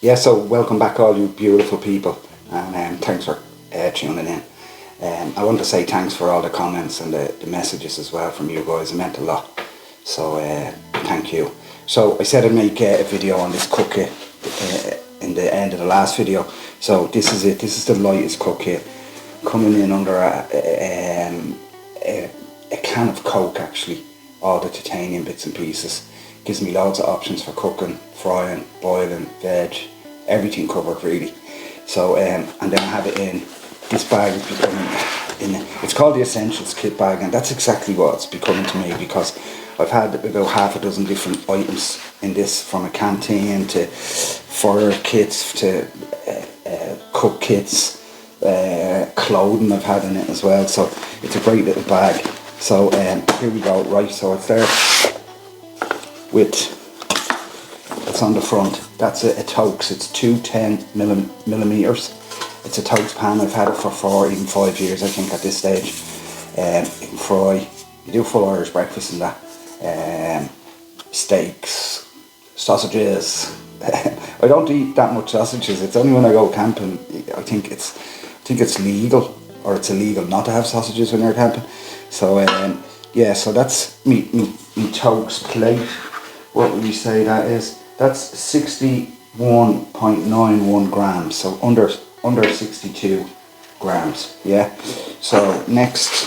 Yeah, so welcome back all you beautiful people, and thanks for tuning in. I want to say thanks for all the comments and the messages as well from you guys. It meant a lot, so thank you. So I said I'd make a video on this cook kit in the end of the last video. So this is it. This is the lightest cook kit, coming in under a can of Coke actually. All the titanium bits and pieces. Gives me loads of options for cooking, frying, boiling, veg, everything covered really. So and then I have it in this bag. Is becoming it's called the Essentials kit bag, and that's exactly what it's becoming to me, because I've had about half a dozen different items in this, from a canteen to fire kits to cook kits, clothing I've had in it as well. So it's a great little bag. So here we go. Right, so it's there with, it's on the front, that's a Tokes. It's 210 millimeters. It's a Tokes pan. I've had it for 4, even 5 years I think at this stage. You can fry, you do full Irish breakfast in that, steaks, sausages. I don't eat that much sausages. It's only when I go camping. I think it's legal, or it's illegal not to have sausages when you're camping. So yeah, so that's me Tokes plate. What would you say that is? That's 61.91 grams, so under 62 grams. Yeah. So next,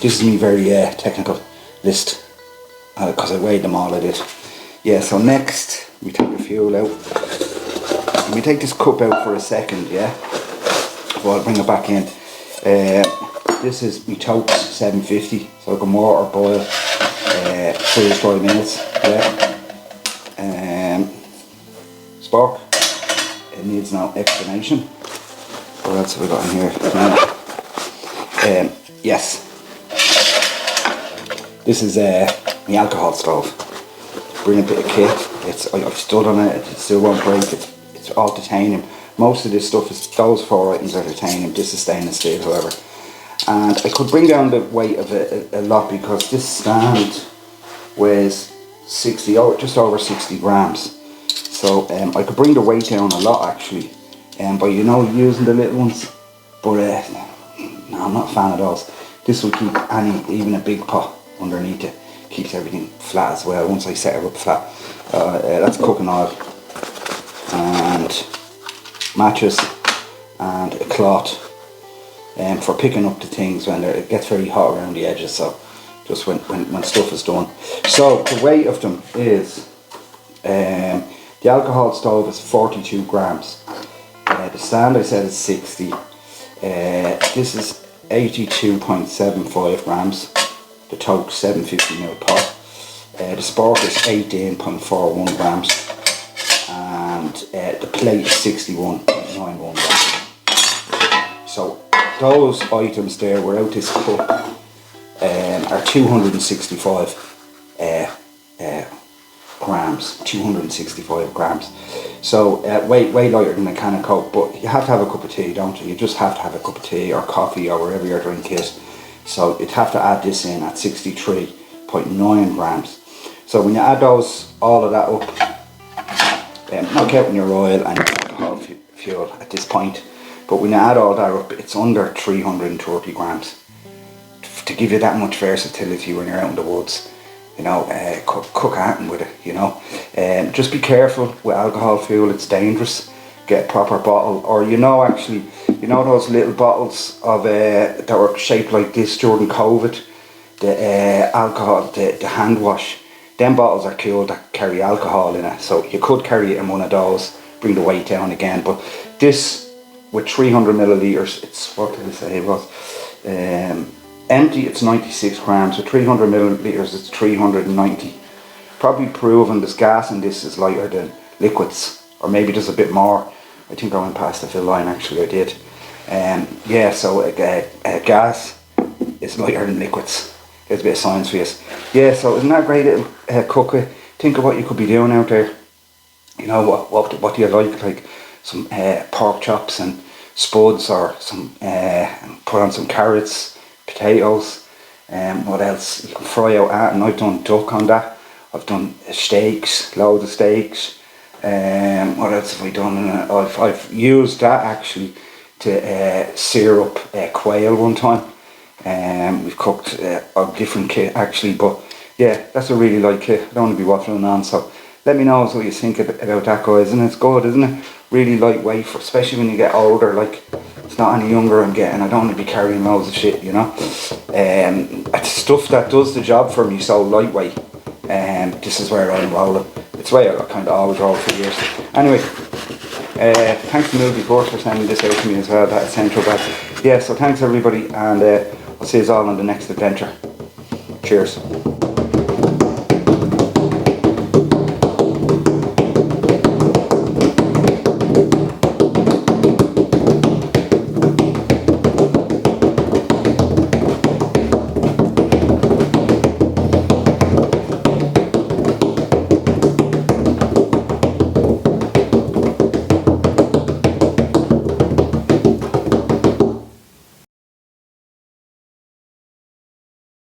this is me very technical list, because I weighed them all. I did. Yeah. So next, we take the fuel out. We take this cup out for a second. Yeah. So I'll bring it back in. This is me Tokes 750, so I can water boil freeze dry meals. Yeah. Spark, it needs no explanation. What else have we got in here? Yes, this is my alcohol stove. Brilliant bit of kit. I've stood on it. It still won't break. It's all titanium. Most of this stuff is, those 4 items are titanium. This is stainless steel, however. And I could bring down the weight of it a lot, because this stand weighs just over 60 grams. So I could bring the weight down a lot actually, by using the little ones. But no, I'm not a fan of those. This will keep even a big pot underneath it. Keeps everything flat as well. Once I set it up flat, that's cooking oil and matches and a cloth. For picking up the things when it gets very hot around the edges, so just when stuff is done. So the weight of them is, the alcohol stove is 42 grams, the stand I said is 60, this is 82.75 grams, the Tokes 750ml pot, the Spark is 18.41 grams, and the plate is 61.91 grams. So those items there without this cup are 265 grams. 265 grams. So way lighter than a can of Coke, but you have to have a cup of tea, don't you? You just have to have a cup of tea or coffee or whatever your drink is. So you'd have to add this in at 63.9 grams. So when you add all of that up, not counting your oil and your alcohol fuel at this point, but when you add all that up, it's under 330 grams. To give you that much versatility when you're out in the woods, you know, cook at with it, you know. Just be careful with alcohol fuel, it's dangerous. Get a proper bottle, or you know, actually, you know those little bottles of that were shaped like this during COVID, the alcohol, the hand wash. Them bottles are cool that carry alcohol in it, so you could carry it in one of those, bring the weight down again. But this, with 300 millilitres, it's, what did I say it was? Empty, it's 96 grams. With 300 millilitres, it's 390. Probably proven this gas in this is lighter than liquids, or maybe just a bit more. I think I went past the fill line, actually I did. Yeah, so gas is lighter than liquids. There's a bit of science for you. Yeah, so isn't that a great little cookie? Think of what you could be doing out there. You know, what do you like some pork chops and spuds, or some put on some carrots, potatoes, what else you can fry out at. And I've done duck on that. I've done steaks, loads of steaks. What else have I done? I've used that actually to sear up quail one time. We've cooked a different kit actually, but yeah, that's a really light kit. I don't want to be waffling on, so let me know what you think about that, guys. And it's good, isn't it? Really lightweight, especially when you get older. Like, it's not any younger I'm getting. I don't want to be carrying loads of shit, you know. It's stuff that does the job for me, so lightweight. This is where I'm rolling. It's the way I kind of always roll for years. Anyway, thanks to Movie Course for sending this out to me as well, that essential bag. Yeah, so thanks everybody, and I'll see you all on the next adventure. Cheers.